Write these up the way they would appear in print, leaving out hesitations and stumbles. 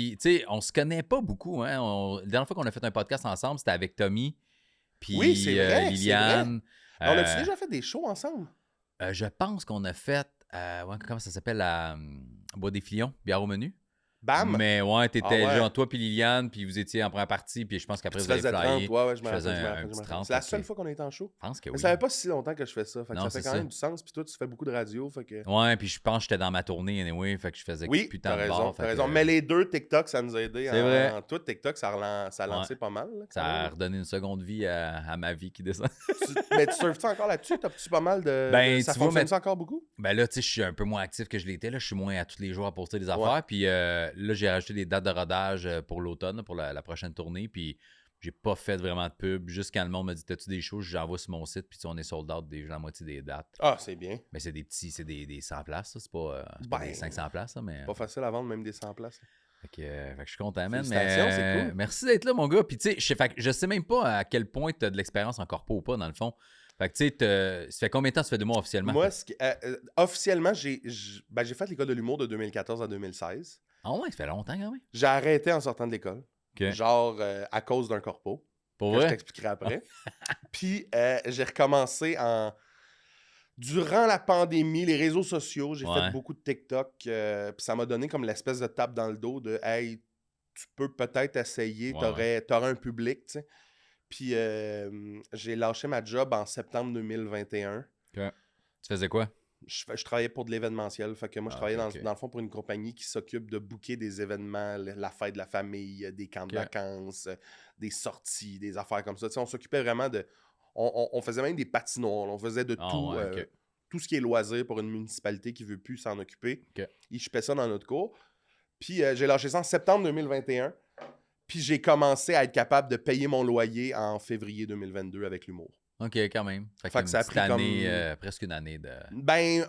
Puis, tu sais, on se connaît pas beaucoup, hein. La dernière fois qu'on a fait un podcast ensemble, c'était avec Tommy, puis Oui, c'est vrai, Liliane. c'est vrai. On a-tu déjà fait des shows ensemble? Je pense qu'on a fait, comment ça s'appelle, à Bois des Filions, bière au menu. Bam! Mais ouais, t'étais ouais. genre toi puis Liliane, puis vous étiez en première partie, puis je pense qu'après Tu vous avez faisais 30, flyé. ouais, je me faisais rappelle. un petit 30. C'est la seule fois qu'on a été en show. Je pense que Mais oui. ça fait pas si longtemps que je fais ça. Fait que Non, ça fait c'est quand même ça. du sens. Puis toi, tu fais beaucoup de radio. Fait que... Ouais, puis je pense que j'étais dans ma tournée anyway, fait que je faisais Oui, putain t'as de raison, bord. t'as raison. Mais les deux TikTok, ça nous a aidé. C'est vrai. Toi, TikTok, ça a lancé pas mal. Là, Ça a redonné une seconde vie à ma vie qui descend. Mais tu surfes-tu encore là-dessus? T'as-tu pas mal de... Ben, ça tu vois, fonctionne encore beaucoup? Ben là, tu sais, je suis un peu moins actif que je l'étais. Là. Je suis moins à tous les jours à poster des affaires. Puis là, j'ai rajouté des dates de rodage pour l'automne, pour la prochaine tournée. Puis j'ai pas fait vraiment de pub. Juste quand le monde m'a dit, t'as-tu des shows? J'envoie sur mon site. Puis on est sold out la moitié des dates. Ah, c'est bien. Mais c'est des petits, c'est des 100 places. Ça. C'est pas, pas des 500 places. Ça, mais... Pas facile à vendre, même des 100 places. Fait que je suis content, man. Félicitations, Mais, c'est cool. Merci d'être là, mon gars. Puis tu sais, je sais même pas à quel point tu as de l'expérience en corpo ou pas, dans le fond. Fait que tu sais, ça fait combien de temps ça fait 2 mois officiellement? Moi, officiellement, j'ai fait l'école de l'humour de 2014 à 2016. Ah ouais, ça fait longtemps quand même. J'ai arrêté en sortant de l'école. Okay. Genre à cause d'un corpo. Pour que vrai? je t'expliquerai après. Puis j'ai recommencé durant la pandémie, les réseaux sociaux, j'ai fait beaucoup de TikTok. Puis ça m'a donné comme l'espèce de tape dans le dos de « Hey, tu peux peut-être essayer, t'aurais un public, tu sais. » Puis j'ai lâché ma job en septembre 2021. Okay. Tu faisais quoi? Je travaillais pour de l'événementiel. Fait que moi, je travaillais dans le fond pour une compagnie qui s'occupe de booker des événements, la fête de la famille, des camps de vacances, des sorties, des affaires comme ça. Tu sais, on s'occupait vraiment de... On faisait même des patinoires. On faisait de tout. Tout ce qui est loisir pour une municipalité qui ne veut plus s'en occuper. Ils chupaient ça dans notre cours. Puis j'ai lâché ça en septembre 2021. Puis j'ai commencé à être capable de payer mon loyer en février 2022 avec l'humour. OK, quand même. Fait que ça a pris année, presque une année de... Ben,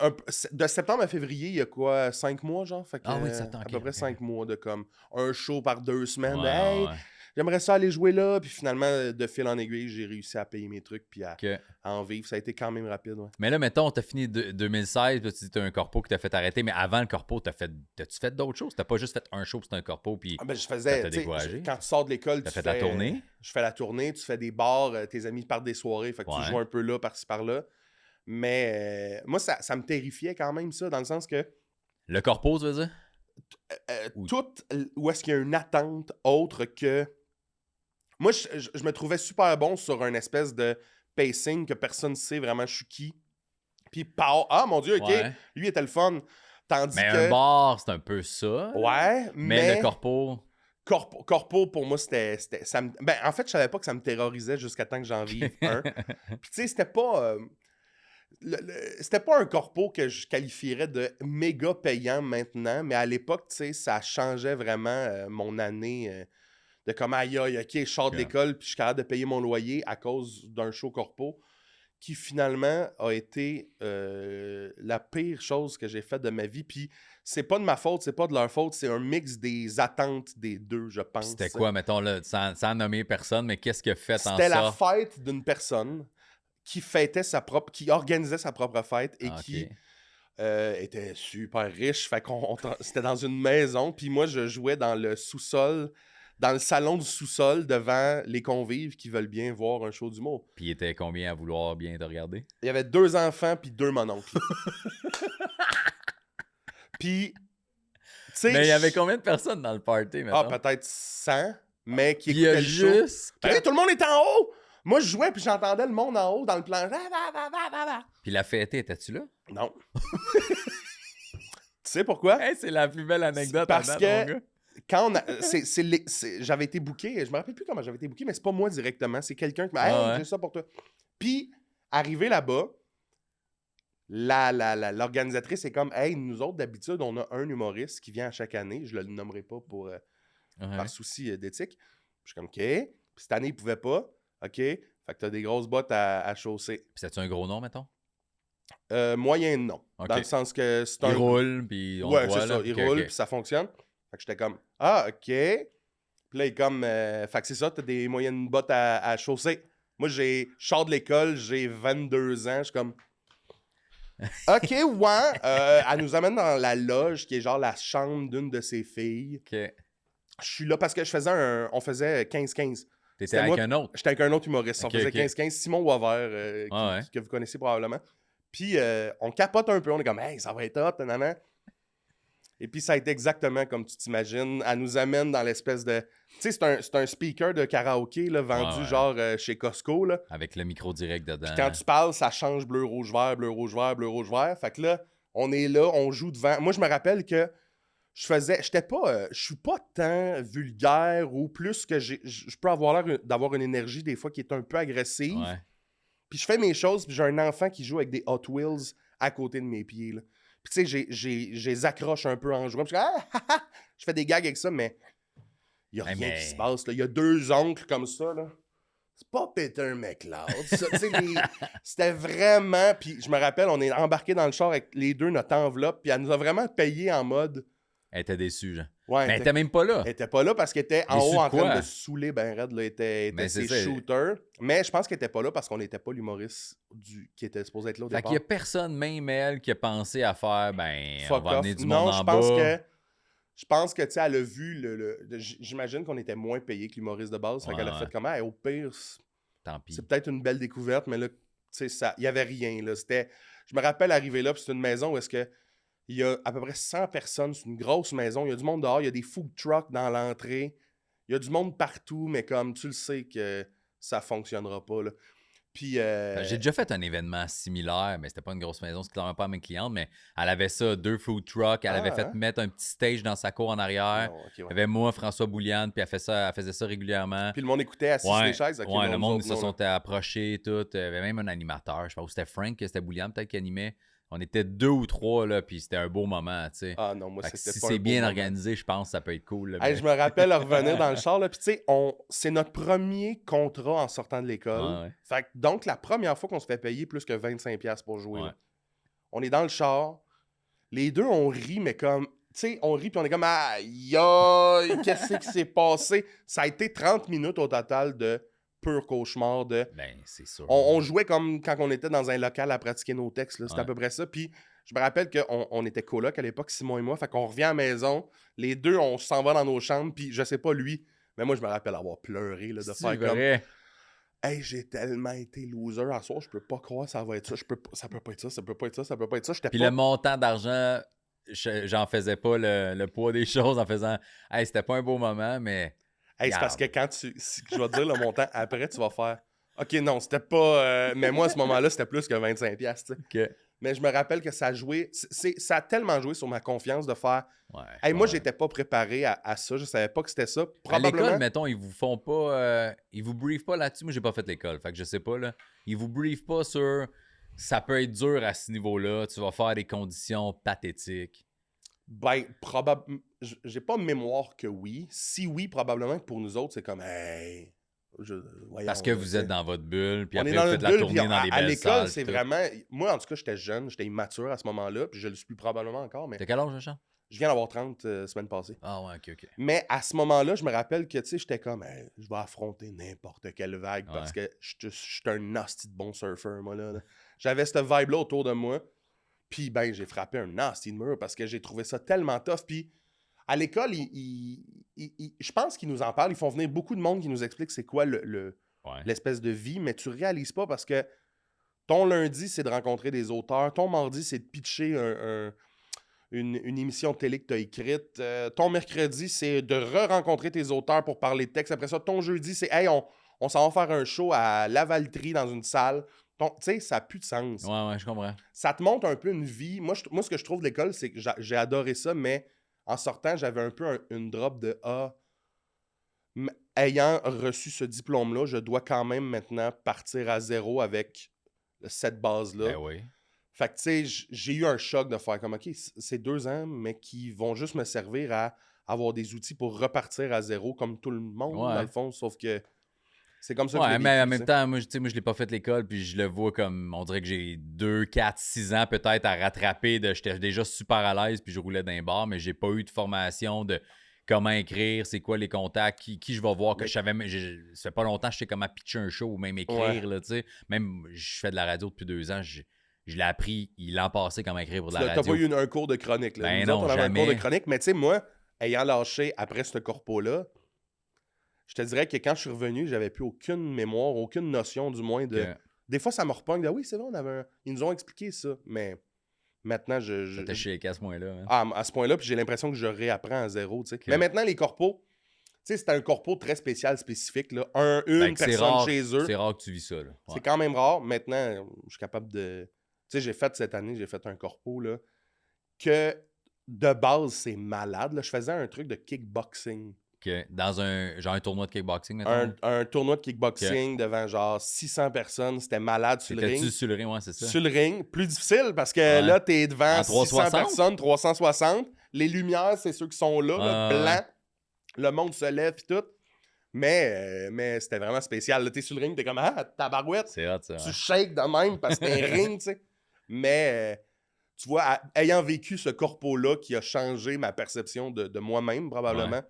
de septembre à février, il y a quoi, 5 mois, genre? Fait que, oui, ça à peu près 5 mois de comme un show par 2 semaines. Hey, ouais. J'aimerais ça aller jouer là. Puis finalement, de fil en aiguille, j'ai réussi à payer mes trucs puis à en vivre. Ça a été quand même rapide, ouais. Mais là, mettons, t'as fini 2016, puis tu dis t'as un corpo qui t'a fait arrêter, mais avant le corpo, t'as-tu fait d'autres choses? T'as pas juste fait un show, puis c'était un corpo, puis je faisais, quand tu sors de l'école, tu fais la tournée. Je fais la tournée, tu fais des bars, tes amis partent des soirées, fait que tu joues un peu là, par-ci, par-là. Mais moi, ça me terrifiait quand même, ça, dans le sens que... Le corpo, tu veux dire? Tout où est-ce qu'il y a une attente autre que... Moi, je me trouvais super bon sur un espèce de pacing que personne ne sait vraiment je suis qui. Puis, ah mon Dieu, OK, lui était le fun. Tandis que... un bar, c'est un peu ça. Ouais, mais le corpo... Corpo, pour moi, c'était ben, en fait, je savais pas que ça me terrorisait jusqu'à temps que j'en vive un. Puis, tu sais, c'était pas... c'était pas un corpo que je qualifierais de méga payant maintenant, mais à l'époque, tu sais, ça changeait vraiment mon année de comme aïe, OK, je sors de l'école puis je suis capable de payer mon loyer à cause d'un show corpo qui finalement a été la pire chose que j'ai faite de ma vie. Puis c'est pas de ma faute, c'est pas de leur faute, c'est un mix des attentes des deux, je pense. C'était quoi, mettons, là, sans nommer personne, mais qu'est-ce que fait en ça? C'était la fête d'une personne qui organisait sa propre fête et qui était super riche. Fait qu'on c'était dans une maison, puis moi, je jouais dans le sous-sol, dans le salon du sous-sol, devant les convives qui veulent bien voir un show d'humour. Puis il était combien à vouloir bien te regarder? Il y avait 2 enfants puis 2 mononcles. Puis, tu sais... Mais il y avait combien de personnes dans le party, maintenant? Ah, peut-être 100, mais qui écoutaient le show. Puis tout le monde était en haut! Moi, je jouais, puis j'entendais le monde en haut, dans le plan. Puis la fête, étais-tu là? Non. Tu sais pourquoi? Hey, c'est la plus belle anecdote parce à date, que mon gars. Quand j'avais été booké, je me rappelle plus comment j'avais été booké, mais c'est pas moi directement, c'est quelqu'un qui m'a dit « Hey, j'ai ça pour toi. » Puis, arrivé là-bas, l'organisatrice est comme « Hey, nous autres, d'habitude, on a un humoriste qui vient à chaque année. » Je le nommerai pas par souci d'éthique. Je suis comme « OK. » Puis cette année, il pouvait pas. OK. Fait que t'as des grosses bottes à chausser. Puis c'est-tu un gros nom, mettons? Moyen non. Okay. Dans le sens que c'est il roule, puis on voit, c'est ça. Il roule, puis ça fonctionne. Fait que j'étais comme, ah, OK. Puis là, il est comme, fait que c'est ça, t'as des moyennes bottes à chausser. Moi, je sors de l'école, j'ai 22 ans, je suis comme, OK, ouais. Elle nous amène dans la loge, qui est genre la chambre d'une de ses filles. OK. Je suis là parce que on faisait 15-15. T'étais avec un autre? J'étais avec un autre humoriste. Ok, On faisait ok. 15-15, Simon Wavert, que vous connaissez probablement. Puis on capote un peu, on est comme « Hey, ça va être hot, nanana. » Et puis ça a été exactement comme tu t'imagines. Elle nous amène dans l'espèce de... Tu sais, c'est un speaker de karaoké là, vendu genre chez Costco. Là. Avec le micro direct dedans. Puis quand tu parles, ça change bleu, rouge, vert, bleu, rouge, vert, bleu, rouge, vert. Fait que là, on est là, on joue devant. Moi, je me rappelle que je suis pas tant vulgaire ou plus que je peux avoir l'air d'avoir une énergie des fois qui est un peu agressive. Ouais. Puis je fais mes choses, puis j'ai un enfant qui joue avec des Hot Wheels à côté de mes pieds. Là. Puis tu sais, je les accroche un peu en jouant. Puis je fais des gags avec ça, mais il n'y a rien qui se passe. Il y a 2 oncles comme ça. Là. C'est pas Peter McLeod. Ça, c'était vraiment... Puis je me rappelle, on est embarqué dans le char avec les 2, notre enveloppe, puis elle nous a vraiment payé en mode... Elle était déçue, genre. Ouais, mais elle était même pas là. Elle était pas là parce qu'elle était en Déçue haut en train de de se saouler ben raide. Là, était ses ça. shooters. Mais je pense qu'elle était pas là parce qu'on n'était pas l'humoriste qui était supposé être là au Fait départ. qu'il y a personne, même elle, qui a pensé à faire, on va amener du non, monde en bas. Je pense que, tu sais, elle a vu j'imagine qu'on était moins payé que l'humoriste de base. Fait qu'elle a fait comme, hey, au pire, tant pis. C'est peut-être une belle découverte, mais là, tu sais, il y avait rien. Là. Je me rappelle arriver là, puis c'est une maison où est-ce que il y a à peu près 100 personnes. C'est une grosse maison. Il y a du monde dehors. Il y a des food trucks dans l'entrée. Il y a du monde partout, mais comme tu le sais que ça fonctionnera pas. Là. Puis, J'ai déjà fait un événement similaire, mais c'était pas une grosse maison, c'était clairement pas mes clientes, mais elle avait ça, 2 food trucks, elle avait fait mettre un petit stage dans sa cour en arrière. Il y avait moi, François Bouliane, puis elle faisait ça régulièrement. Puis le monde écoutait assis sur les chaises. Okay, le monde se sont approchés, tout. Il y avait même un animateur, je pense que c'était Frank, c'était Bouliane peut-être qui animait. On était 2 ou 3, là, puis c'était un beau moment, tu sais. Ah non, moi, c'était si pas c'est un beau bien moment. organisé, je pense que ça peut être cool. Là, mais... je me rappelle revenir dans le char, là, puis tu sais, c'est notre premier contrat en sortant de l'école. Ouais. Fait que, donc, la première fois qu'on se fait payer plus que 25$ pour jouer. On est dans le char. Les 2, on rit, mais comme... Tu sais, on rit, puis on est comme « Aïe, aïe, qu'est-ce qui s'est passé? » Ça a été 30 minutes au total de pur cauchemar de... Ben, c'est sûr. On jouait comme quand on était dans un local à pratiquer nos textes. C'était à peu près ça. Puis je me rappelle qu'on était coloc à l'époque, Simon et moi. Fait qu'on revient à la maison. Les 2, on s'en va dans nos chambres. Puis je sais pas lui, mais moi, je me rappelle avoir pleuré là, de faire comme... Hey, j'ai tellement été loser à soir, je peux pas croire que ça va être ça. Ça peut pas être ça, ça peut pas être ça, ça peut pas être ça. Puis le montant d'argent, j'en faisais pas le poids des choses en faisant « Hey, c'était pas un beau moment, mais... » Hey, c'est parce que quand si je vais te dire le montant après, tu vas faire « Ok, non, c'était pas... mais moi, à ce moment-là, c'était plus que 25$. » tu sais. Okay. Mais je me rappelle que ça a joué... Ça a tellement joué sur ma confiance de faire... moi, j'étais pas préparé à ça. Je savais pas que c'était ça. Probablement... À l'école, mettons, ils vous font pas... ils vous briefent pas là-dessus. Moi, j'ai pas fait l'école, fait que je sais pas, là. Ils vous briefent pas sur... Ça peut être dur à ce niveau-là. Tu vas faire des conditions pathétiques. Ben, probablement... J'ai pas mémoire que oui. Si oui, probablement que pour nous autres, c'est comme... Hey... Voyons, parce que vous êtes dans votre bulle, puis après, vous faites de la tournée dans les belles salles. À l'école, c'est vraiment... Moi, en tout cas, j'étais jeune, j'étais immature à ce moment-là, puis je le suis probablement encore, mais... T'as quel âge, Jean? Je viens d'avoir 30 semaine passée. Ah ouais, ok. Mais à ce moment-là, je me rappelle que, tu sais, j'étais comme, hey, je vais affronter n'importe quelle vague parce que je suis un nasty de bon surfer, moi, là. J'avais cette vibe-là autour de moi, puis ben, j'ai frappé un nasty de mur parce que j'ai trouvé ça tellement tough, puis... À l'école, je pense qu'ils nous en parlent. Ils font venir beaucoup de monde qui nous explique c'est quoi l'espèce de vie, mais tu réalises pas parce que ton lundi, c'est de rencontrer des auteurs. Ton mardi, c'est de pitcher une émission de télé que tu as écrite. Ton mercredi, c'est de re-rencontrer tes auteurs pour parler de texte. Après ça, ton jeudi, c'est « Hey, on s'en va faire un show à Lavaltrie dans une salle. » Tu sais, ça n'a plus de sens. Ouais, je comprends. Ça te montre un peu une vie. Moi, ce que je trouve de l'école, c'est que j'ai adoré ça, mais... En sortant, j'avais un peu une drop de ayant reçu ce diplôme-là, je dois quand même maintenant partir à zéro avec cette base-là. Ben oui. Fait que, tu sais, j'ai eu un choc de faire comme, OK, c'est 2 ans, mais qui vont juste me servir à avoir des outils pour repartir à zéro, comme tout le monde, dans le fond, sauf que c'est comme ça que je l'ai vécu, mais en même temps, moi, je l'ai pas fait l'école, puis je le vois comme, on dirait que j'ai 2, 4, 6 ans peut-être à rattraper. J'étais déjà super à l'aise, puis je roulais d'un bar, mais j'ai pas eu de formation de comment écrire, c'est quoi les contacts, qui je vais voir, que je savais, ça fait pas longtemps que je sais comment pitcher un show ou même écrire, là, tu sais. Même, je fais de la radio depuis 2 ans, je l'ai appris l'an passé comment écrire pour de la radio. T'as pas eu un cours de chronique, là. Ben Nous non, autres, on avait un cours de chronique, mais tu sais, moi, ayant lâché après ce corpo-là, je te dirais que quand je suis revenu, j'avais plus aucune mémoire, aucune notion du moins de... Ok. Des fois, ça me repogne de oui, c'est vrai, ils nous ont expliqué ça, mais maintenant, Ça t'a shaké à ce point-là. Hein? à ce point-là, puis j'ai l'impression que je réapprends à zéro, tu sais. Ok. Mais maintenant, les corpos, tu sais, c'est un corpo très spécial, spécifique, là. Une C'est personne rare, chez eux. c'est rare que tu vis ça. Là. Ouais. C'est quand même rare. Maintenant, je suis capable de... Tu sais, cette année, j'ai fait un corpo, là, que de base, c'est malade, là. Je faisais un truc de kickboxing. Ok. Dans un tournoi de kickboxing, maintenant. Un tournoi de kickboxing devant genre 600 personnes. C'était malade sur le ring. T'étais-tu sur le ring, ouais, c'est ça? Sur le ring, plus difficile parce que Ouais. là, t'es devant En 600 360? personnes, 360. Les lumières, c'est ceux qui sont là, blancs. Le monde se lève et tout. Mais c'était vraiment spécial. Là, t'es sur le ring, t'es comme, ah, tabarouette. C'est hot, ça. Tu shakes de même parce que c'est un ring, tu sais. Mais, tu vois, ayant vécu ce corpo-là qui a changé ma perception de moi-même, probablement,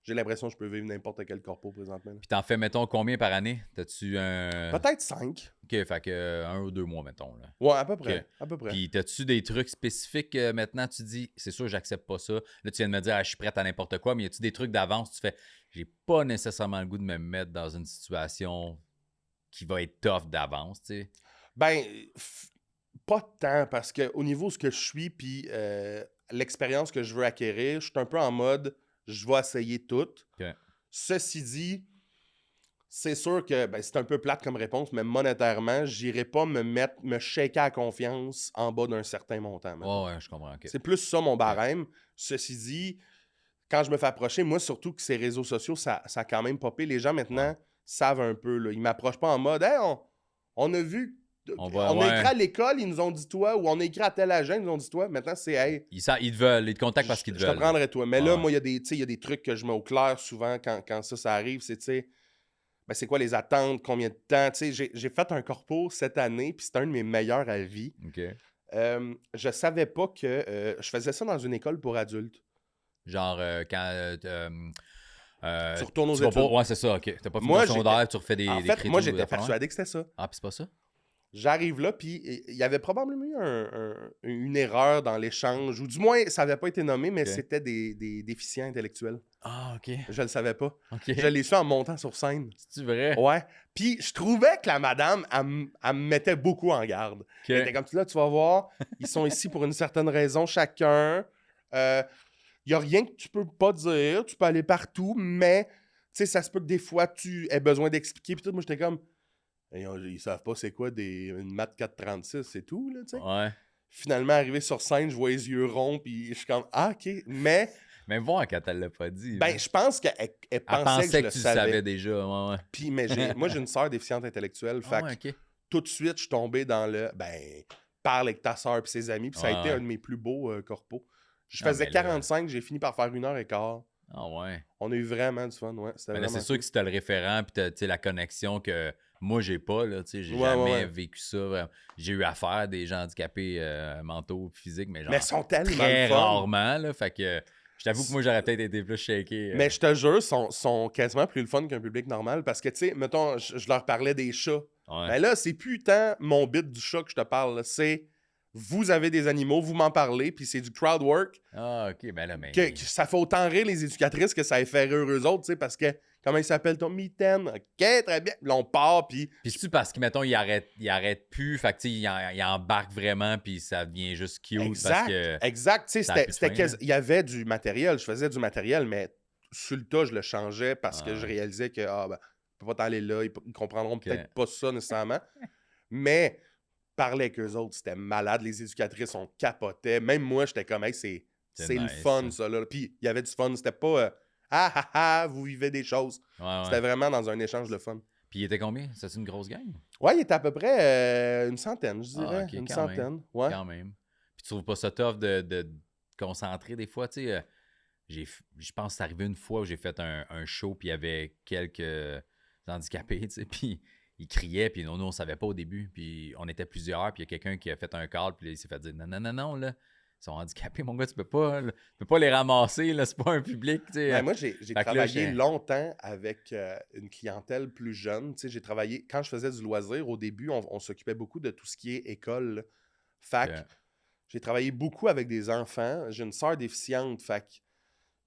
j'ai l'impression que je peux vivre n'importe quel corpo présentement. Puis t'en fais, mettons, combien par année? T'as-tu un... Peut-être 5. OK, fait que 1 ou 2 mois, mettons. Là. Ouais, à peu près. Ok. À peu près. Puis t'as-tu des trucs spécifiques maintenant, tu dis, c'est sûr, j'accepte pas ça. Là, tu viens de me dire, ah, je suis prête à n'importe quoi, mais y a-tu des trucs d'avance, tu fais, j'ai pas nécessairement le goût de me mettre dans une situation qui va être tough d'avance, tu sais? Ben, pas tant, parce qu'au niveau de ce que je suis, puis l'expérience que je veux acquérir, je suis un peu en mode, je vais essayer tout. Ok. Ceci dit, c'est sûr que c'est un peu plate comme réponse, mais monétairement, j'irai pas me shaker à confiance en bas d'un certain montant. mettons. Ouais, je comprends. ok. C'est plus ça mon barème. Ceci dit, quand je me fais approcher, moi surtout que ces réseaux sociaux, ça a quand même popé. Les gens maintenant savent un peu. Là. Ils m'approchent pas en mode hey, on a vu. On a écrit à l'école, ils nous ont dit toi, ou on a écrit à tel agent, ils nous ont dit toi. Maintenant, c'est hey. Ils te veulent, ils te contactent parce qu'ils te Je veulent. te prendrais toi. Mais là, Ouais. moi, il y a des trucs que je mets au clair souvent quand ça arrive. C'est, tu sais, c'est quoi les attentes, combien de temps. Tu sais, j'ai fait un corpo cette année, puis c'est un de mes meilleurs à vie. OK. Je savais pas que je faisais ça dans une école pour adultes. Genre, quand... Tu retournes aux vas études. pas... Ouais, c'est ça, OK. T'as pas fait Moi, ton secondaire, tu refais des En fait, crédits moi, ou j'étais des affaires? persuadé que c'était ça. Ah, puis c'est pas ça? J'arrive là, puis il y avait probablement eu une erreur dans l'échange, ou du moins, ça n'avait pas été nommé, mais Ok. c'était des déficients intellectuels. Ah, OK. Je le savais pas. OK. Je l'ai su en montant sur scène. C'est-tu vrai? Ouais. Puis je trouvais que la madame, elle me mettait beaucoup en garde. OK. Elle était comme, là, tu vas voir, ils sont ici pour une certaine raison chacun. Il n'y a rien que tu peux pas dire, tu peux aller partout, mais, tu sais, ça se peut que des fois, tu aies besoin d'expliquer. Puis tout, moi, j'étais comme... Ils savent pas c'est quoi une maths 436, c'est tout, là, tu sais. Ouais. Finalement, arrivé sur scène, je vois les yeux ronds, puis je suis comme, ah, OK. Mais, Mais voir quand elle l'a pas dit. ben, je pense qu'elle elle pensait que je le tu le savais. savais déjà. Ouais, ouais. Puis, mais moi, j'ai une sœur déficiente intellectuelle, Ah, fait ouais, que OK. tout de suite, je suis tombé dans le, parle avec ta sœur puis ses amis, puis ça a Ouais, été ouais. un de mes plus beaux corpos. Je Ah, faisais mais là- 45, j'ai fini par faire 1h15. Ah, ouais. On a eu vraiment du fun, ouais. C'était Mais là, vraiment c'est sûr cool. que si t'as le référent, puis t'as, tu sais, la connexion que moi, j'ai pas, là, tu sais, j'ai Ouais, jamais ouais. vécu ça. Vraiment. J'ai eu affaire à des gens handicapés mentaux, physiques, mais genre Mais ils sont tellement très le fun. rarement, là, fait que je t'avoue que moi, j'aurais peut-être été plus shaké. Mais je te jure, sont quasiment plus le fun qu'un public normal parce que, tu sais, mettons, je leur parlais des chats. Ouais. Mais là, c'est plus tant mon bit du chat que je te parle. là. C'est vous avez des animaux, vous m'en parlez, puis c'est du crowd work. Ah, OK, ben là, mais... Que ça fait autant rire les éducatrices que ça fait rire eux autres, tu sais, parce que, comment il s'appelle ton mitaine? OK, très bien. Là, on part, puis Puis c'est-tu parce que, mettons, il arrête plus, fait que, tu sais, il embarque vraiment, puis ça devient juste cute parce que... exact. Tu ça sais, a plus de fin, là. il y avait du matériel, je faisais du matériel, mais sur le tas, je le changeais parce que Ah, je ouais. réalisais que, je peux pas t'aller là, ils comprendront Ok. peut-être pas ça nécessairement. Mais parler avec eux autres, c'était malade. Les éducatrices, on capotait. Même moi, j'étais comme, hey, c'est le nice, fun, ça. Là. Puis il y avait du fun. C'était pas, vous vivez des choses. Ouais, C'était ouais. vraiment dans un échange de fun. Puis il était combien? C'est une grosse gang? Ouais, il était à peu près une centaine, je dirais. Ok, une quand même. centaine. Ouais. Quand même. Puis tu trouves pas ça tough de te concentrer des fois, tu sais? Je pense que c'est arrivé une fois où j'ai fait un show, puis il y avait quelques handicapés, tu sais, puis ils criaient, puis nous, on savait pas au début, puis on était plusieurs, puis il y a quelqu'un qui a fait un call, puis là, il s'est fait dire non, non, non, non, là, ils sont handicapés, mon gars, tu peux pas les ramasser, là, c'est pas un public, tu sais. Ben, moi, j'ai que là, travaillé j'étais- longtemps avec une clientèle plus jeune. Tu sais, j'ai travaillé, quand je faisais du loisir, au début, on s'occupait beaucoup de tout ce qui est école. là. Fait que Ok. j'ai travaillé beaucoup avec des enfants. J'ai une sœur déficiente. Fait que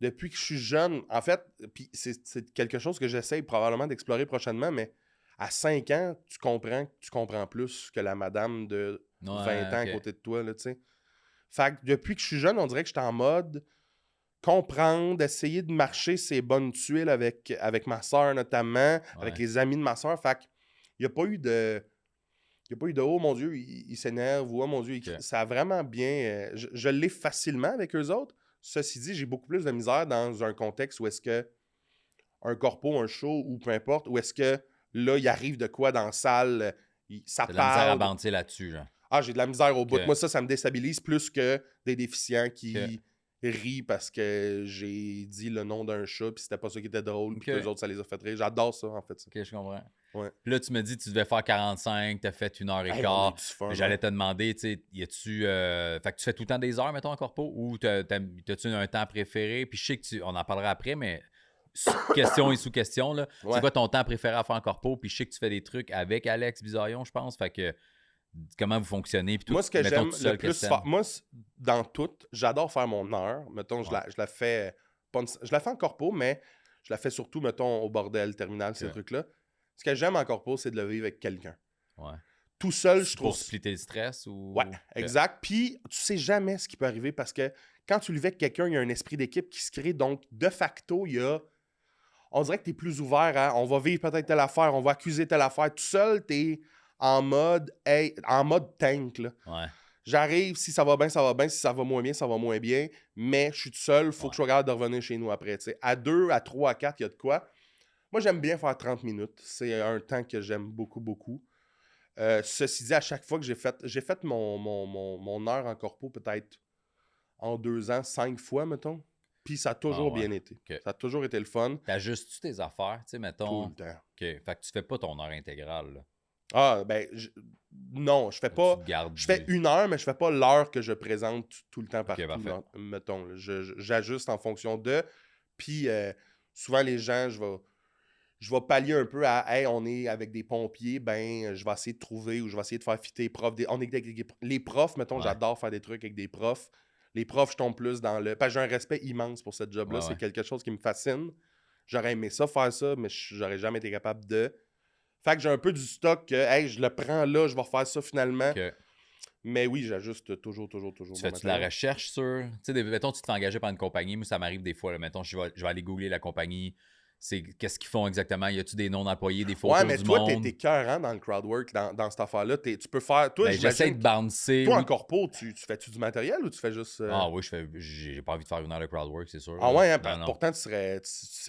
Depuis que je suis jeune, en fait, puis c'est quelque chose que j'essaye probablement d'explorer prochainement, mais à 5 ans, tu comprends plus que la madame de 20 ans à OK. côté de toi, là, tu sais. Fait que depuis que je suis jeune, on dirait que j'étais en mode comprendre, essayer de marcher ces bonnes tuiles avec ma soeur notamment, avec Ouais. les amis de ma soeur. Fait qu'il n'y a pas eu de... Il n'y a pas eu de « Oh mon Dieu, il s'énerve » ou « Oh mon Dieu, il crie. » OK. Ça a vraiment bien... je l'ai facilement avec eux autres. Ceci dit, j'ai beaucoup plus de misère dans un contexte où est-ce que un corpo, un show ou peu importe, où est-ce que là, il arrive de quoi dans la salle, ça T'as de la misère à parle. banter là-dessus, genre. Ah, j'ai de la misère au bout. OK. Moi, ça me déstabilise plus que des déficients OK. qui rient parce que j'ai dit le nom d'un chat puis c'était pas ça qui était drôle puis OK. qu'eux autres, ça les a fait rire. J'adore ça, en fait. Ça. OK, je comprends. Ouais. Puis là, tu me dis tu devais faire 45, t'as fait 1 heure et Hey, on a eu quart. du fun. J'allais te demander, tu sais, y a-tu. Fait que tu fais tout le temps des heures, mettons, en corpo, ou t'as-tu un temps préféré? Puis je sais que on en parlera après, mais question et sous-question, là. Ouais. C'est quoi ton temps préféré à faire en corpo? Puis je sais que tu fais des trucs avec Alex Bizarillon, je pense. Fait que comment vous fonctionnez? Puis tout, Moi, ce que mettons, j'aime tout seul, le plus qu'est-ce que faire, t'aimes? moi, dans tout, j'adore faire mon heure. Mettons, je la fais, je la fais en corpo, mais je la fais surtout, mettons, au bordel, terminal, ces Ok. trucs-là. Ce que j'aime en corpo, c'est de le vivre avec quelqu'un. Ouais. Tout seul, je C'est trouve... pour splitter le stress ou. Ouais, Ok. exact. Puis, tu sais jamais ce qui peut arriver parce que quand tu le vis avec quelqu'un, il y a un esprit d'équipe qui se crée. Donc, de facto, il y a... On dirait que tu es plus ouvert à... On va vivre peut-être telle affaire, on va accuser telle affaire. Tout seul, tu es en mode... Hey, en mode tank, là. Ouais. J'arrive, si ça va bien, ça va bien. Si ça va moins bien, ça va moins bien. Mais je suis tout seul, il faut que je sois capable de revenir chez nous après. T'sais. À 2, à 3, à 4, il y a de quoi. Moi, j'aime bien faire 30 minutes. C'est un temps que j'aime beaucoup, beaucoup. Ceci dit, à chaque fois que j'ai fait mon heure en corpo peut-être en 2 ans, 5 fois, mettons. Puis ça a toujours Ah ouais. bien été. Ok. Ça a toujours été le fun. T'ajustes-tu tes affaires, tu sais, Tout mettons. le temps. OK. Fait que tu fais pas ton heure intégrale, là. Ah, ben, non, je fais Tu pas... te gardes Je fais 1 heure, mais je fais pas l'heure que je présente tout le temps partout, parfait. mettons. Là. J'ajuste en fonction de... Puis souvent, les gens, je vais pallier un peu à « Hey, on est avec des pompiers, ben, je vais essayer de trouver ou je vais essayer de faire fitter les profs. On est avec les profs, mettons, Ouais. j'adore faire des trucs avec des profs. Les profs, je tombe plus dans le... Parce que j'ai un respect immense pour cette job-là. Ouais, C'est ouais. quelque chose qui me fascine. J'aurais aimé ça, faire ça, mais j'aurais jamais été capable de... Fait que j'ai un peu du stock que, hey, je le prends là, je vais refaire ça finalement. OK. Mais oui, j'ajuste toujours. Tu mon fais-tu de la matériel. recherche sur. Tu sais, mettons, tu te fais engager par une compagnie. Moi, ça m'arrive des fois. Là, mettons, je vais aller googler la compagnie. Qu'est-ce qu'ils font exactement? Y a-tu des noms d'employés, des photos Ouais, mais du toi, monde? t'es cœurant dans le crowdwork, dans cette affaire-là. Tu peux faire... Toi, Ben, j'essaie de bouncer. Toi, Oui. en corpo, tu fais-tu du matériel ou tu fais juste... Ah oui, j'ai pas envie de faire 1 heure de crowdwork, c'est sûr. Ah là. ouais, hein, Non, non. pourtant, c'est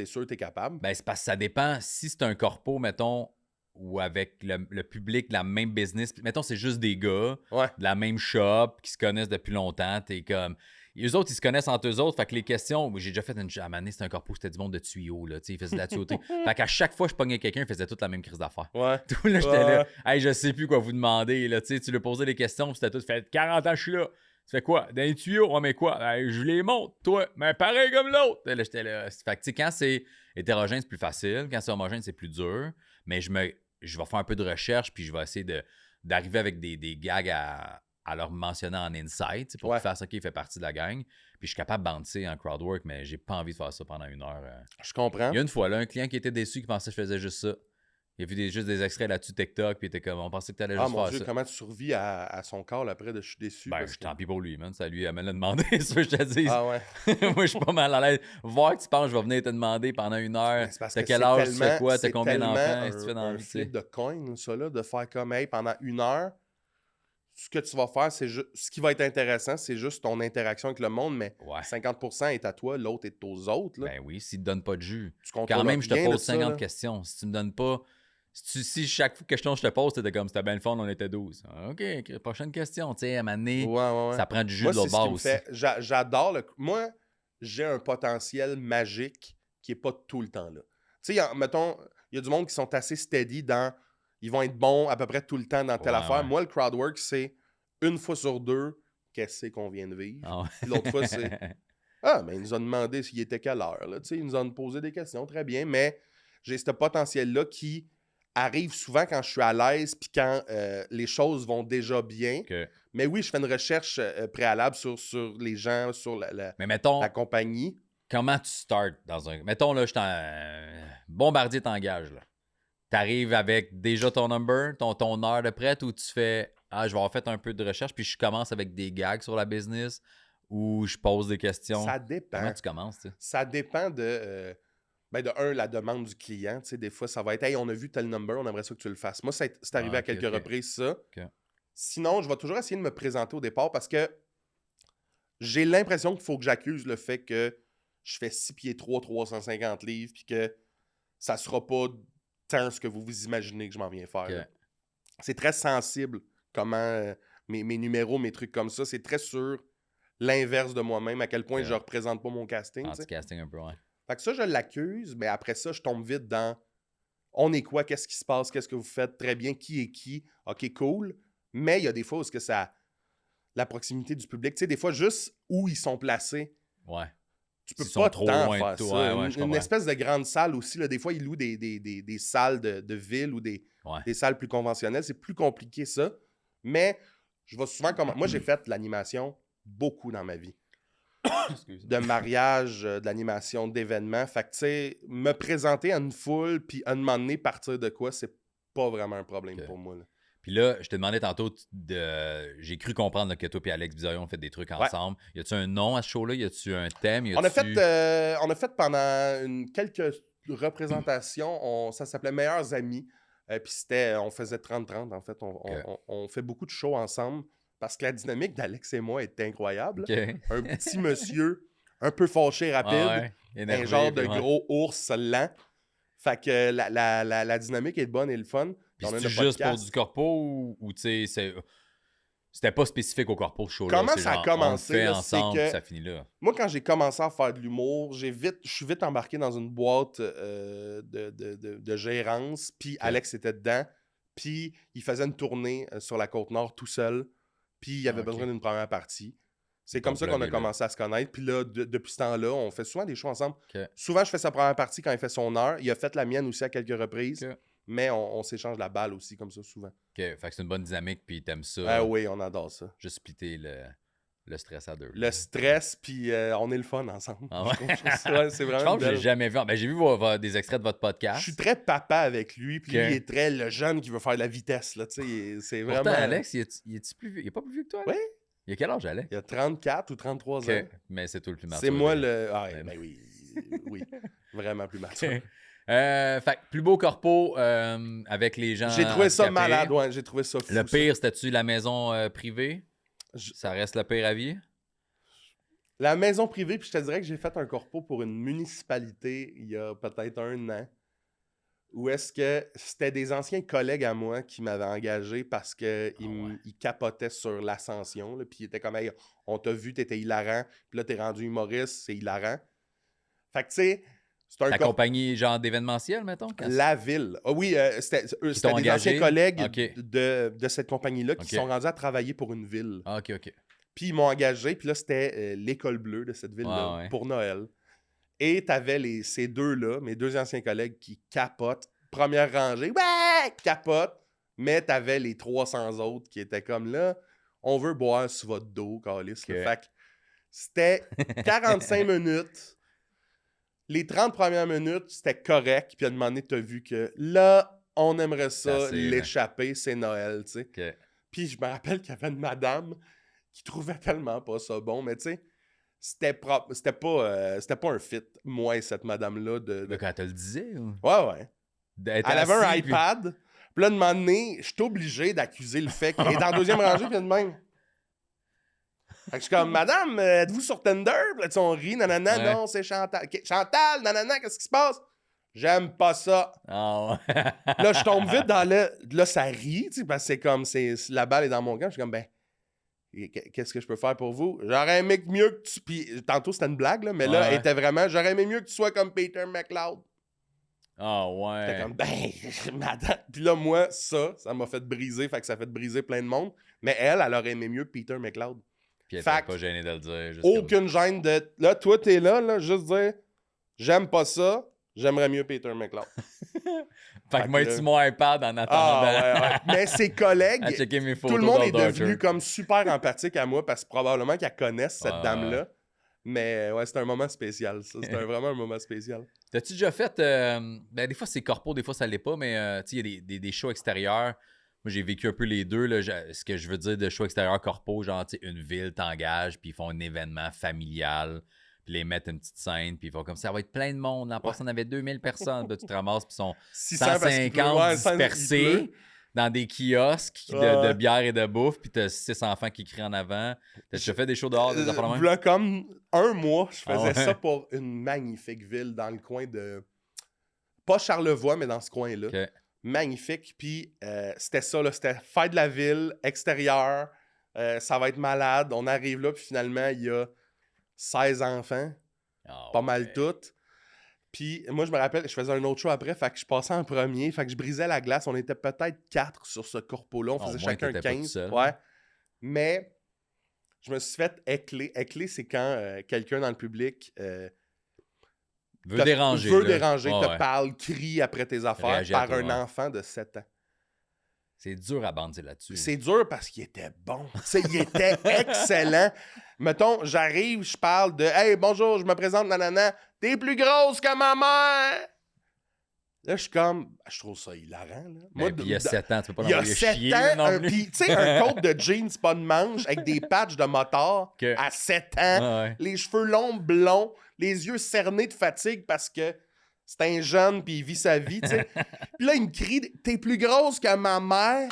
sûr que t'es capable. Ben, c'est parce que ça dépend. Si c'est un corpo, mettons, ou avec le public de la même business, mettons, c'est juste des gars Ouais. de la même shop qui se connaissent depuis longtemps, t'es comme... Eux autres, ils se connaissent entre eux autres, fait que les questions... J'ai déjà fait une... À un moment donné, c'était un corpo, c'était du monde de tuyaux, là, tu sais, ils faisaient de la tuyauterie. Fait qu'à chaque fois que je pognais quelqu'un, ils faisaient toute la même crise d'affaires. Ouais. Tout là, j'étais là, hey, je sais plus quoi vous demander, là, tu sais, tu lui posais des questions, puis c'était tout fait 40 ans, je suis là. Tu fais quoi? Dans les tuyaux? Ouais, mais quoi? Ben, je les monte, toi. Mais pareil comme l'autre. Là, j'étais là. Fait que, tu sais, quand c'est hétérogène, c'est plus facile. Quand c'est homogène, c'est plus dur. Mais je vais faire un peu de recherche, puis je vais essayer d'arriver avec des gags à leur mentionner en insight, tu sais, pour qu'ils fassent OK, il fait partie de la gang. Puis je suis capable de bouncer en crowdwork, mais j'ai pas envie de faire ça pendant 1 heure. Je comprends. Il y a une fois, là, un client qui était déçu, qui pensait que je faisais juste ça. Il a vu juste des extraits là-dessus TikTok, puis il était comme, on pensait que t'allais juste mon faire Dieu, ça. comment tu survis à son corps après de « je suis déçu ». Ben, tant pis pour lui, man. Ça lui, elle me l'a demandé, c'est ce que je te dis. Ah ouais. Moi, je suis pas mal à l'aise. Voir que tu penses, je vais venir te demander pendant 1 heure. C'est parce T'as que quel c'est âge, tu fais tellement- quoi, t'as c'est combien tellement d'enfants, qu'est-ce que tu fais dans la un vie, tu flip sais. de coin, ça, là, de faire comme, hey, pendant 1 heure, ce que tu vas faire, c'est juste... Ce qui va être intéressant, c'est juste ton interaction avec le monde, mais Ouais. 50% est à toi, l'autre est aux autres, là. Ben oui, s'il te donne pas de jus. Tu contrôles Quand même, je te rien de pose ça, 50 là. questions. Si tu me donnes pas. Si chaque question que je te pose, c'était comme c'était bien le fun, on était 12. OK, prochaine question. Tu sais, à un moment donné, Ouais. ça prend du jus Moi, de c'est l'autre ce qui bord me aussi. fait... J'adore le... Moi, j'ai un potentiel magique qui est pas tout le temps là. Tu sais, mettons, il y a du monde qui sont assez steady dans... Ils vont être bons à peu près tout le temps dans telle Ouais, affaire. ouais. Moi, le crowdwork, c'est 1 fois sur 2, qu'est-ce qu'on vient de vivre. Ah ouais. Puis l'autre fois, c'est... Ah, mais il nous a demandé s'il était quelle heure. Là. Tu sais, il nous a posé des questions, très bien, mais j'ai ce potentiel-là qui arrive souvent quand je suis à l'aise puis quand les choses vont déjà bien. OK. Mais oui, je fais une recherche préalable sur les gens, sur Mais mettons, la compagnie. comment tu starts dans un... Mettons, là, Bombardier t'engage, là. T'arrives avec déjà ton number, ton heure de prête, ou tu fais « Ah, je vais avoir fait un peu de recherche, puis je commence avec des gags sur la business, ou je pose des questions. » Ça dépend. Comment tu commences, tu sais? Ça dépend de un, la demande du client. Tu sais, des fois, ça va être « Hey, on a vu tel number, on aimerait ça que tu le fasses. » Moi, c'est arrivé à quelques reprises, ça. Okay. Sinon, je vais toujours essayer de me présenter au départ parce que j'ai l'impression qu'il faut que j'accuse le fait que je fais 6 pieds 3, 350 livres, puis que ça sera pas tant ce que vous vous imaginez que je m'en viens faire. Okay. C'est très sensible comment mes numéros, mes trucs comme ça, c'est très sur l'inverse de moi-même, à quel point je représente pas mon casting. Anti-casting un peu, ouais. Fait que ça, je l'accuse, mais après ça, je tombe vite dans on est quoi, qu'est-ce qui se passe, qu'est-ce que vous faites, très bien, qui est qui, ok, cool. Mais il y a des fois où que ça. La proximité du public, tu sais, des fois, juste où ils sont placés. Ouais. Tu peux S'ils pas sont trop tant loin faire de toi, ça. ouais, Une espèce de grande salle aussi, là, des fois, ils louent des salles de ville ou des salles plus conventionnelles. C'est plus compliqué, ça. Mais je vais souvent... Moi, j'ai fait de l'animation beaucoup dans ma vie. De mariage, de l'animation, d'événements. Fait que, tu sais, me présenter à une foule puis à un moment donné, partir de quoi, c'est pas vraiment un problème pour moi, là. Puis là, je te demandais tantôt, j'ai cru comprendre là, que toi et Alex Bizoyon ont fait des trucs ensemble. Y a-tu un nom à ce show-là? Y a-tu un thème? On a fait pendant quelques représentations, ça s'appelait Meilleurs Amis. Puis on faisait 30-30 en fait. On fait beaucoup de shows ensemble parce que la dynamique d'Alex et moi est incroyable. Un petit monsieur un peu fâché rapide, énervé, un genre de gros ours lent. Fait que la dynamique est bonne et le fun. Puis c'est juste pour du corpo ou tu sais, c'était pas spécifique au corpo ce show-là? Comment ça a commencé? On le fait ensemble, puis ça finit là. Moi, quand j'ai commencé à faire de l'humour, je suis vite embarqué dans une boîte de gérance, puis Alex était dedans, puis il faisait une tournée sur la Côte-Nord tout seul, puis il avait besoin d'une première partie. C'est comme ça qu'on a commencé à se connaître. Puis là, depuis ce temps-là, on fait souvent des shows ensemble. Souvent, je fais sa première partie quand il fait son heure. Il a fait la mienne aussi à quelques reprises. Mais on s'échange la balle aussi, comme ça, souvent. OK. Fait que c'est une bonne dynamique, puis t'aimes ça. Ah oui, on adore ça. Juste splitter le stress à deux. Le stress, puis on est le fun ensemble. Ah ouais? C'est vraiment je pense que je l'ai jamais vu. Ben, j'ai vu des extraits de votre podcast. Je suis très papa avec lui, puis lui, il est très le jeune qui veut faire de la vitesse. Là, c'est vraiment... Pourtant, Alex, il est plus vieux? Il est pas plus vieux que toi? Oui. Il a quel âge, Alex? Il a 34 ou 33 ans. Mais c'est tout le plus mature. C'est moi le... Ah, ben oui. Oui. Vraiment plus mature. Fait que plus beau corpo avec les gens. J'ai trouvé ça malade, ouais. J'ai trouvé ça fou. Le pire, c'était-tu la maison privée? Ça reste le pire à vie? La maison privée, puis je te dirais que j'ai fait un corpo pour une municipalité il y a peut-être 1 an. Où est-ce que c'était des anciens collègues à moi qui m'avaient engagé parce qu'ils ils capotaient sur l'ascension. Puis ils étaient comme hey, on t'a vu, t'étais hilarant. Puis là, t'es rendu humoriste, c'est hilarant. Fait que tu sais, c'est un compagnie genre d'événementiel, mettons? La ville. Ah oui, c'était des anciens collègues de cette compagnie-là qui sont rendus à travailler pour une ville. Ah, OK. Puis ils m'ont engagé, puis là, c'était l'école bleue de cette ville-là pour Noël. Et t'avais ces deux-là, mes 2 anciens collègues qui capotent. Première rangée, ouais, capote. Mais t'avais les 300 autres qui étaient comme là, on veut boire sur votre dos, calice. Fait que c'était 45 minutes. Les 30 premières minutes, c'était correct. Puis à un moment donné, t'as vu que là, on aimerait ça, l'échapper, c'est Noël, tu sais. Puis je me rappelle qu'il y avait une madame qui trouvait tellement pas ça bon, mais tu sais, c'était pas un fit, moi et cette madame-là. Quand elle te le disait? Ou... Ouais. Elle avait un iPad. Puis là, un moment donné, je suis obligé d'accuser le fait qu'elle est en deuxième rangée, puis de même. Fait que je suis comme, madame, êtes-vous sur Tinder? Puis là, on rit, nanana, non, c'est Chantal. Chantal, nanana, qu'est-ce qui se passe? J'aime pas ça. Oh. Là, je tombe vite dans le... Là, ça rit, tu sais, parce que c'est comme, la balle est dans mon camp. Je suis comme, ben, qu'est-ce que je peux faire pour vous? J'aurais aimé mieux que tu... Puis tantôt, c'était une blague, là, mais là, elle était vraiment, j'aurais aimé mieux que tu sois comme Peter McLeod. Ah ouais. J'étais comme, ben, madame. Puis là, moi, ça m'a fait briser, fait que ça fait briser plein de monde. Mais elle aurait aimé mieux Peter McLeod. Puis elle était pas gênée de le dire. Juste aucune gêne de... Là, toi, t'es là, juste dire, j'aime pas ça, j'aimerais mieux Peter McLeod. Fait que moi, tu mon iPad en attendant. Ouais. Mais ses collègues, tout le monde est devenu comme super empathique à moi parce que probablement qu'elle connaisse cette dame-là. Mais ouais, c'était un moment spécial, ça. C'était vraiment un moment spécial. T'as-tu déjà fait... ben, des fois, c'est corpo, des fois, ça l'est pas, mais tu sais, il y a des shows extérieurs. Moi, j'ai vécu un peu les deux. Là. Ce que je veux dire de show extérieur corpo, genre, tu sais, une ville t'engage, puis ils font un événement familial, puis les mettent une petite scène, puis ils font comme ça va être plein de monde. L'an passé, on avait 2000 personnes. Puis tu te ramasses, puis ils sont 600 parce qu'il pleut. 150 Ouais, il dispersés pleut. dans des kiosques de bière et de bouffe, puis t'as 6 enfants qui crient en avant. T'as déjà fait des shows dehors, des affaires de même? Là, comme un mois, je faisais ouais. ça pour une magnifique ville dans le coin de... Pas Charlevoix, mais dans ce coin-là. Ok. Magnifique. Puis c'était ça, là. C'était fête de la ville, extérieur. Ça va être malade. On arrive là, puis finalement, il y a 16 enfants. Ah Pas mal ouais. toutes. Puis moi, je me rappelle, je faisais un autre show après, fait que je passais en premier, fait que je brisais la glace. On était peut-être 4 sur ce corpo-là. On Au faisait moins, chacun t'étais pas tout 15. seul. Ouais. Mais je me suis fait écler. Écler, c'est quand quelqu'un dans le public Veut déranger. veut là. déranger, Ouais, te ouais. parle, crie après tes affaires Réagit à par toi, un ouais. enfant de 7 ans. C'est dur à bander là-dessus. C'est dur parce qu'il était bon. Tu sais, il était excellent. Mettons, j'arrive, je parle de « Hey, bonjour, je me présente, nanana. T'es plus grosse que ma mère! » Là, je suis comme... Je trouve ça hilarant, là. Ben, puis il y a 7 ans, tu peux pas il y a l'envoyer 7 chier ans, non plus. puis tu sais, un coat de jeans pas de manche avec des patchs de motard Que- à 7 ans, Ouais. les cheveux longs, blonds, les yeux cernés de fatigue parce que c'est un jeune puis il vit sa vie, tu sais. Puis là, il me crie « T'es plus grosse que ma mère! »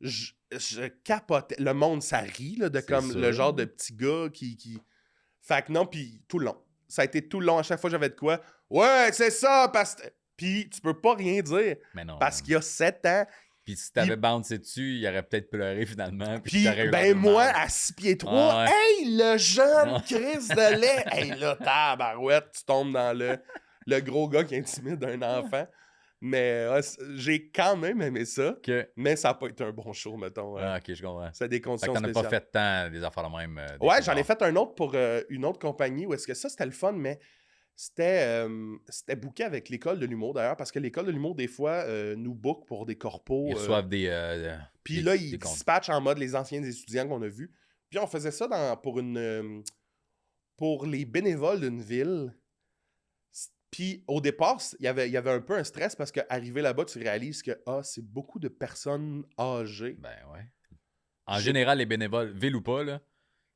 Je capotais. Le monde, ça rit, là, de C'est comme sûr. le genre de petit gars qui... Fait que non, puis tout le long. Ça a été tout le long. À chaque fois, j'avais de quoi. Ouais, c'est ça, parce que... Puis tu peux pas rien dire. Mais non. Parce qu'il y a 7 ans. Puis si t'avais bouncé dessus, il aurait peut-être pleuré finalement. Puis, t'aurais eu ben l'air de moi, mal. à 6 pieds 3, Ah ouais. hey, le jeune Ah. Chris de lait. Hey, là, tabarouette, tu tombes dans le gros gars qui intimide un enfant. Mais j'ai quand même aimé ça. Que... Mais ça n'a pas été un bon show, mettons. Ah, ok, je comprends. C'est des Fait que conditions t'en as spéciales. pas fait tant des affaires de même. des Ouais, fois, j'en ai non. fait un autre pour une autre compagnie où est-ce que ça, c'était le fun, mais c'était booké avec l'école de l'humour d'ailleurs, parce que l'école de l'humour, des fois, nous book pour des corpos. Ils reçoivent des. Puis des- là, des ils comptes. dispatchent en mode les anciens étudiants qu'on a vus. Puis on faisait ça pour les bénévoles d'une ville. Puis au départ, il y avait un peu un stress parce qu'arrivé là-bas, tu réalises que c'est beaucoup de personnes âgées. Ben ouais. En J'ai- général, les bénévoles, ville ou pas, là,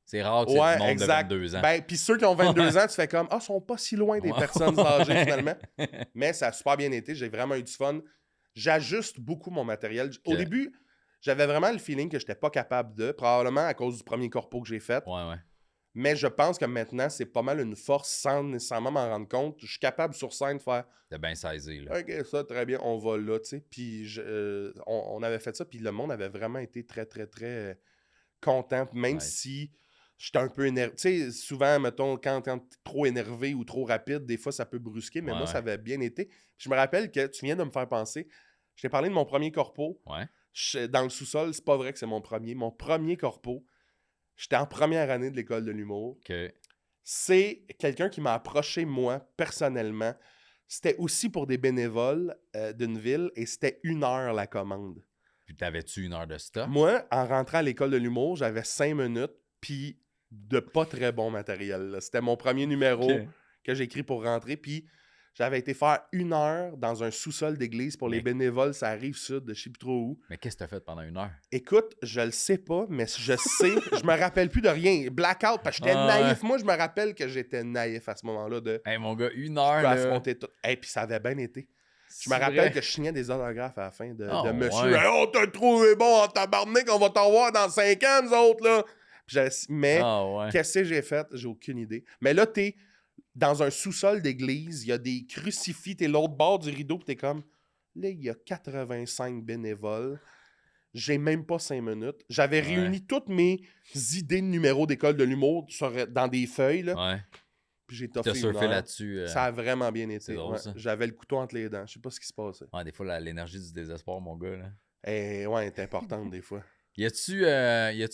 c'est rare que c'est Ouais, du monde exact. de 22 ans. Ben, puis ceux qui ont 22 ans, tu fais comme, sont pas si loin des Ouais. personnes âgées finalement. Mais ça a super bien été, j'ai vraiment eu du fun. J'ajuste beaucoup mon matériel. Au Ok. début, j'avais vraiment le feeling que j'étais pas capable de, probablement à cause du premier corpo que j'ai fait. Ouais, ouais. Mais je pense que maintenant, c'est pas mal une force sans nécessairement m'en rendre compte. Je suis capable sur scène de faire T'as bien saisi, là. OK, ça, très bien, on va là, tu sais. Puis on avait fait ça, puis le monde avait vraiment été très, très, très content, même Nice. si j'étais un peu énervé. Tu sais, souvent, mettons, quand t'es trop énervé ou trop rapide, des fois, ça peut brusquer, mais Ouais, moi, ouais. ça avait bien été. Puis je me rappelle que tu viens de me faire penser, je t'ai parlé de mon premier corpo. Ouais. Dans le sous-sol, c'est pas vrai que c'est mon premier. Mon premier corpo, j'étais en première année de l'école de l'humour. Ok. C'est quelqu'un qui m'a approché, moi, personnellement. C'était aussi pour des bénévoles d'une ville et c'était 1 heure la commande. Puis t'avais-tu 1 heure de stock? Moi, en rentrant à l'école de l'humour, j'avais 5 minutes puis de pas très bon matériel, là. C'était mon premier numéro Ok. que j'ai écrit pour rentrer. Puis j'avais été faire 1 heure dans un sous-sol d'église pour les Mais- bénévoles, ça arrive sud, de je sais plus trop où. Mais qu'est-ce que t'as fait pendant 1 heure? Écoute, je le sais pas, mais je sais, je me rappelle plus de rien. Blackout, parce que j'étais Ah, naïf. Moi, je me rappelle que j'étais naïf à ce moment-là de Hey, mon gars, 1 je heure, peux là. affronter tout. Et puis ça avait bien été. Je me C'est rappelle vrai? que je signais des autographes à la fin de Oh, monsieur. ouais. Hey, on t'a trouvé bon en tabarnak, on va t'en voir dans 5 ans, nous autres, là. Puis mais Ah ouais. qu'est-ce que j'ai fait? J'ai aucune idée. Mais là, t'es dans un sous-sol d'église, il y a des crucifix, t'es l'autre bord du rideau, puis t'es comme, là, il y a 85 bénévoles. J'ai même pas 5 minutes. J'avais Ouais. réuni toutes mes idées de numéros d'école de l'humour dans des feuilles, là. Ouais. Puis j'ai T'as toffé une surfé heure. là-dessus. Ça a vraiment bien été. c'est drôle, Ouais. ça. J'avais le couteau entre les dents. Je sais pas ce qui se passait. Ouais, des fois, l'énergie du désespoir, mon gars, là. Ouais, elle est importante des fois. Y a-tu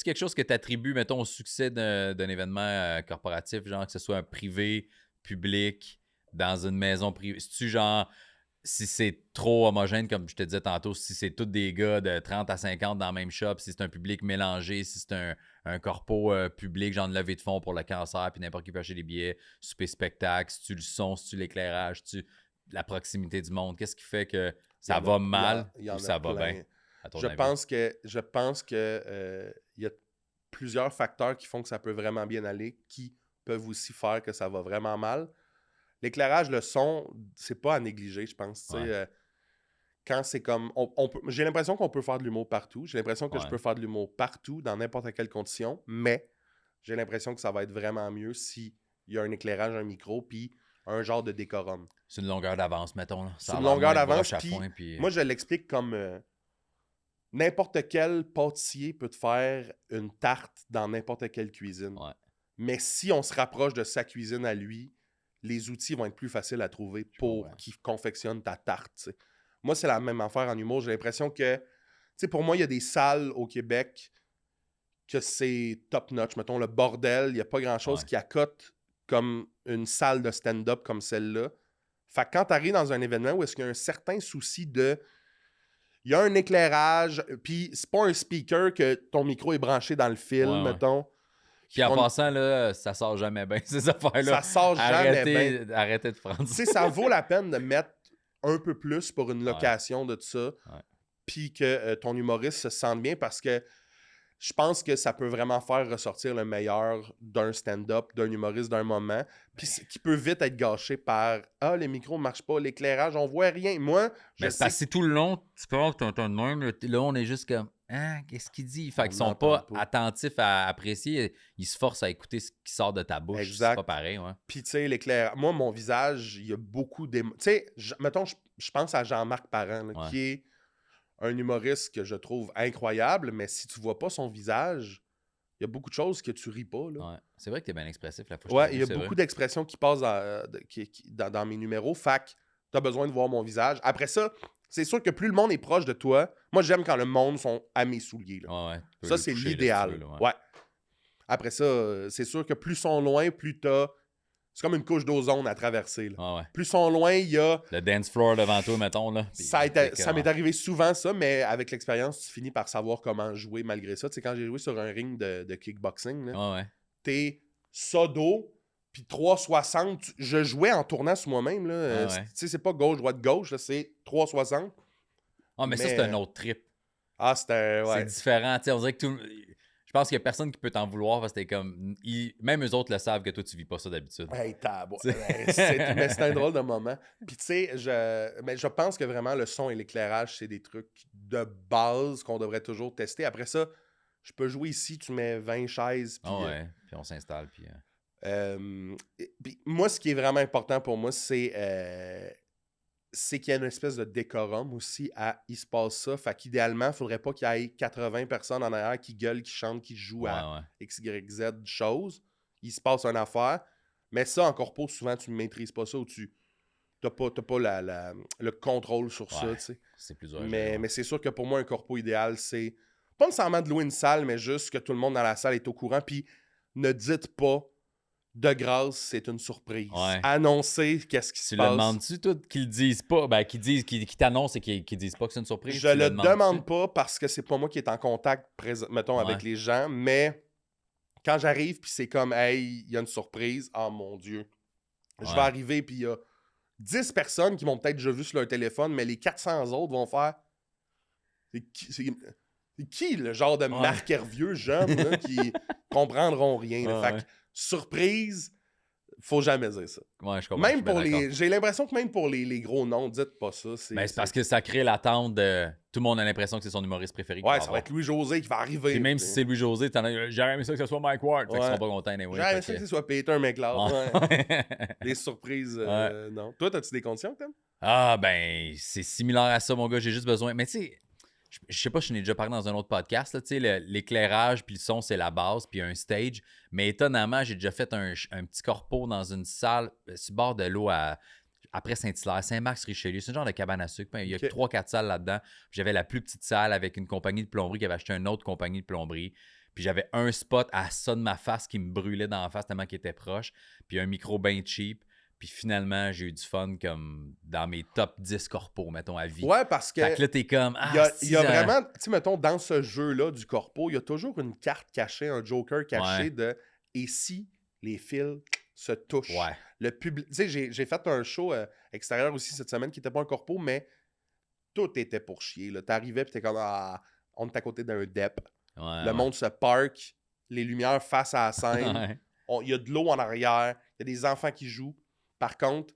quelque chose que tu attribues, mettons, au succès d'un événement corporatif, genre que ce soit un privé, public, dans une maison privée? C'est-tu genre, si c'est trop homogène, comme je te disais tantôt, si c'est tous des gars de 30 à 50 dans le même shop, si c'est un public mélangé, si c'est un corpo public, genre de levée de fonds pour le cancer, puis n'importe qui peut acheter des billets, super spectacle, si tu le son, si tu l'éclairage, si tu la proximité du monde, qu'est-ce qui fait que ça va mal ou ça va bien, à ton Je avis? pense que il y a plusieurs facteurs qui font que ça peut vraiment bien aller, qui peuvent aussi faire que ça va vraiment mal. L'éclairage, le son, c'est pas à négliger, je pense. Tu sais, Ouais. quand c'est comme. J'ai l'impression qu'on peut faire de l'humour partout. J'ai l'impression que je Ouais. peux faire de l'humour partout, dans n'importe quelle condition, mais j'ai l'impression que ça va être vraiment mieux s'il y a un éclairage, un micro, puis un genre de décorum. C'est une longueur d'avance, mettons. Là. C'est Ça a une l'air longueur moins de d'avance, broche à puis foin. Puis... moi, je l'explique comme n'importe quel pâtissier peut te faire une tarte dans n'importe quelle cuisine. Ouais. Mais si on se rapproche de sa cuisine à lui, les outils vont être plus faciles à trouver pour qu'il confectionne ta tarte. T'sais. Moi, c'est la même affaire en humour. J'ai l'impression que, tu sais, pour moi, il y a des salles au Québec que c'est top-notch. Mettons, le Bordel, il n'y a pas grand-chose qui accote comme une salle de stand-up comme celle-là. Fait que quand tu arrives dans un événement où est-ce qu'il y a un certain souci de... Il y a un éclairage, puis c'est pas un speaker que ton micro est branché dans le fil, mettons. Puis en passant, là, ça sort jamais bien, ces affaires-là. Ça sort jamais bien. Arrêtez de prendre ça. Tu sais, ça vaut la peine de mettre un peu plus pour une location de tout ça, puis que ton humoriste se sente bien, parce que je pense que ça peut vraiment faire ressortir le meilleur d'un stand-up, d'un humoriste, d'un moment, puis qui peut vite être gâché par « Ah, les micros ne marchent pas, l'éclairage, on voit rien. » Moi, je sais... c'est tout le long, tu penses que t'entends de même, là, on est juste comme « Ah, qu'est-ce qu'il dit? » Fait qu'ils sont pas attentifs à apprécier, ils se forcent à écouter ce qui sort de ta bouche. Exact. C'est pas pareil, ouais. Puis, tu sais, l'éclairage... Moi, mon visage, il y a beaucoup d'émotions. Tu sais, mettons, je pense à Jean-Marc Parent, là, qui est un humoriste que je trouve incroyable, mais si tu vois pas son visage, il y a beaucoup de choses que tu ris pas. Là. Ouais. C'est vrai que tu es bien expressif la fois. Il y a beaucoup d'expressions qui passent dans mes numéros. Fait que tu as besoin de voir mon visage. Après ça, c'est sûr que plus le monde est proche de toi, moi j'aime quand le monde sont à mes souliers. Là. Ça, c'est l'idéal. Ouais. Après ça, c'est sûr que plus ils sont loin, plus t'as... C'est comme une couche d'ozone à traverser. Là. Plus ils sont loin, il y a... Le dance floor devant toi, mettons. Là. Ça m'est arrivé souvent, ça, mais avec l'expérience, tu finis par savoir comment jouer malgré ça. Tu sais, quand j'ai joué sur un ring de kickboxing, là, t'es sodo, puis 360. Je jouais en tournant sur moi-même. Là. Tu sais, c'est pas gauche-droite-gauche, c'est 360. Mais ça, c'est un autre trip. Ah, c'était... Ouais. C'est différent. Tu sais, on dirait que je pense qu'il n'y a personne qui peut t'en vouloir parce que t'es comme... Même eux autres le savent que toi, tu vis pas ça d'habitude. Hey, mais c'est un drôle de moment. Puis tu sais, je pense que vraiment le son et l'éclairage, c'est des trucs de base qu'on devrait toujours tester. Après ça, je peux jouer ici, tu mets 20 chaises. Puis, puis on s'installe. Puis moi, ce qui est vraiment important pour moi, c'est qu'il y a une espèce de décorum aussi à « il se passe ça ». Fait qu'idéalement, il ne faudrait pas qu'il y ait 80 personnes en arrière qui gueulent, qui chantent, qui jouent à X, Y, Z choses. Il se passe une affaire. Mais ça, en corpo, souvent, tu ne maîtrises pas ça ou tu n'as pas le contrôle sur ça. T'sais. C'est plus dur. Mais c'est sûr que pour moi, un corpo idéal, c'est pas nécessairement de louer une salle, mais juste que tout le monde dans la salle est au courant. Puis ne dites pas de grâce, c'est une surprise. Annoncer qu'est-ce qui se passe. Tu le demandes-tu, toi, qu'ils le disent pas? Ben, qu'ils t'annoncent et qu'ils disent pas que c'est une surprise? Je le demande pas parce que c'est pas moi qui est en contact, mettons, avec les gens, mais quand j'arrive puis c'est comme, hey, il y a une surprise, oh mon Dieu. Je vais arriver puis il y a 10 personnes qui m'ont peut-être déjà vu sur leur téléphone, mais les 400 autres vont faire... C'est qui le genre de Marc Hervieux jeune là, qui comprendront rien? Fait que, surprise, faut jamais dire ça. Ouais, je comprends. Même pour j'ai l'impression que même pour les gros noms, dites pas ça. C'est parce que ça crée l'attente de... Tout le monde a l'impression que c'est son humoriste préféré. Ouais, ça va être Louis-José qui va arriver. Et même si c'est Louis-José, j'aurais aimé ça que ce soit Mike Ward. Fait qu'ils seront pas contents. J'aurais aimé ça que ce soit Peter McLeod. Les surprises, non. Toi, as-tu des conditions que t'aimes? Ah, ben, c'est similaire à ça, mon gars. J'ai juste besoin... Mais tu sais... Je sais pas, je n'ai déjà parlé dans un autre podcast. L'éclairage puis le son, c'est la base, puis un stage. Mais étonnamment, j'ai déjà fait un petit corpo dans une salle sur le bord de l'eau après Saint-Hilaire, Saint-Max-Richelieu. C'est un genre de cabane à sucre. Il y a 3-4 salles là-dedans. J'avais la plus petite salle avec une compagnie de plomberie qui avait acheté une autre compagnie de plomberie. Puis j'avais un spot à ça de ma face qui me brûlait dans la face tellement qu'il était proche. Puis un micro bien cheap. Puis finalement, j'ai eu du fun comme dans mes top 10 corpos, mettons, à vie. Ouais, parce que Fait que là, t'es comme... il y a vraiment, tu sais, mettons, dans ce jeu-là du corpo, il y a toujours une carte cachée, un joker caché de « et si les fils se touchent? » Ouais. Le public... Tu sais, j'ai fait un show extérieur aussi cette semaine qui n'était pas un corpo, mais tout était pour chier. T'arrivais et t'es comme « Ah, on est à côté d'un dep. » Le monde se parque, les lumières face à la scène, il y a de l'eau en arrière, il y a des enfants qui jouent. Par contre,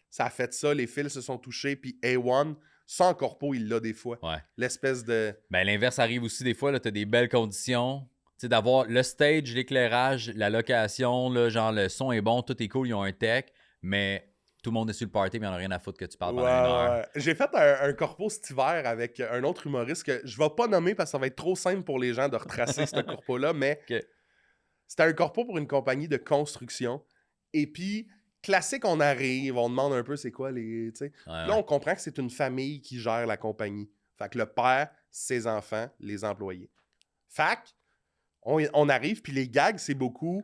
ça a fait ça, les fils se sont touchés, puis A1, sans corpo, il l'a des fois. Ouais. L'espèce de... Ben, l'inverse arrive aussi des fois, là, t'as des belles conditions. Tu sais, d'avoir le stage, l'éclairage, la location, là, genre le son est bon, tout est cool, ils ont un tech, mais tout le monde est sur le party, mais il n'y en a rien à foutre que tu parles pendant une heure. Ouais. J'ai fait un corpo cet hiver avec un autre humoriste que je vais pas nommer parce que ça va être trop simple pour les gens de retracer ce corpo-là, mais c'était un corpo pour une compagnie de construction. Et puis, classique, on arrive, on demande un peu c'est quoi les... Là, on comprend que c'est une famille qui gère la compagnie. Fait que le père, ses enfants, les employés. Fait on arrive, puis les gags, c'est beaucoup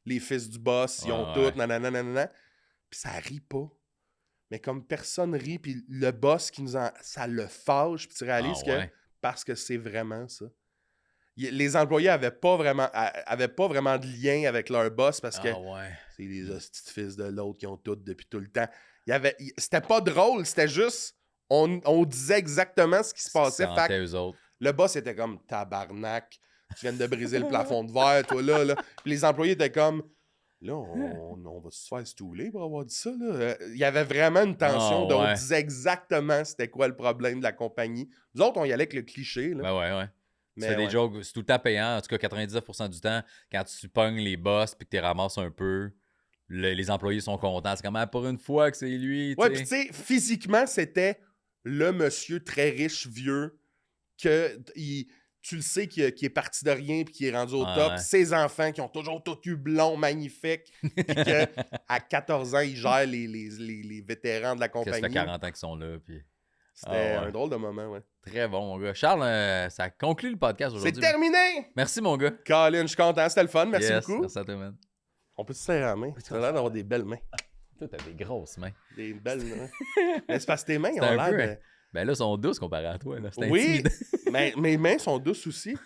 les fils du boss, ils ont tout, nanana. Puis ça rit pas. Mais comme personne rit, puis le boss qui nous en... Ça le fâche, puis tu réalises que... Parce que c'est vraiment ça. Les employés avaient pas vraiment de lien avec leur boss parce que c'est les hosties de fils de l'autre qui ont tout depuis tout le temps. C'était pas drôle, c'était juste... On disait exactement ce qui se passait. Fait eux autres. Le boss était comme « Tabarnak, tu viens de briser le plafond de verre, toi, là. » Puis les employés étaient comme... Là, on va se faire stouler pour avoir dit ça, là. Il y avait vraiment une tension. On disait exactement c'était quoi le problème de la compagnie. Nous autres, on y allait avec le cliché, là. Ben ouais. Tu fais des jokes, c'est tout le temps payant. En tout cas, 99% du temps, quand tu pognes les boss puis que tu les ramasses un peu, les employés sont contents. C'est comme pour une fois que c'est lui. Ouais, puis tu sais, physiquement, c'était le monsieur très riche, vieux, que tu le sais qui est parti de rien puis qui est rendu au top. Ses enfants qui ont toujours tout eu blond, magnifique, puis qu'à 14 ans, ils gèrent les vétérans de la compagnie. Ça fait 40 ans qu'ils sont là. Puis... C'était un drôle de moment, ouais. Très bon, mon gars. Charles, ça conclut le podcast aujourd'hui. C'est terminé! Merci, mon gars. Colin, je suis content. C'était le fun. Merci beaucoup. Merci à toi, man. On peut se serrer la main. Ça a l'air d'avoir des belles mains. Toi, t'as des grosses mains. Des belles mains. Mais c'est parce que tes mains ont l'air de... Ben là, elles sont douces comparées à toi. Là. Oui, mais mes mains sont douces aussi.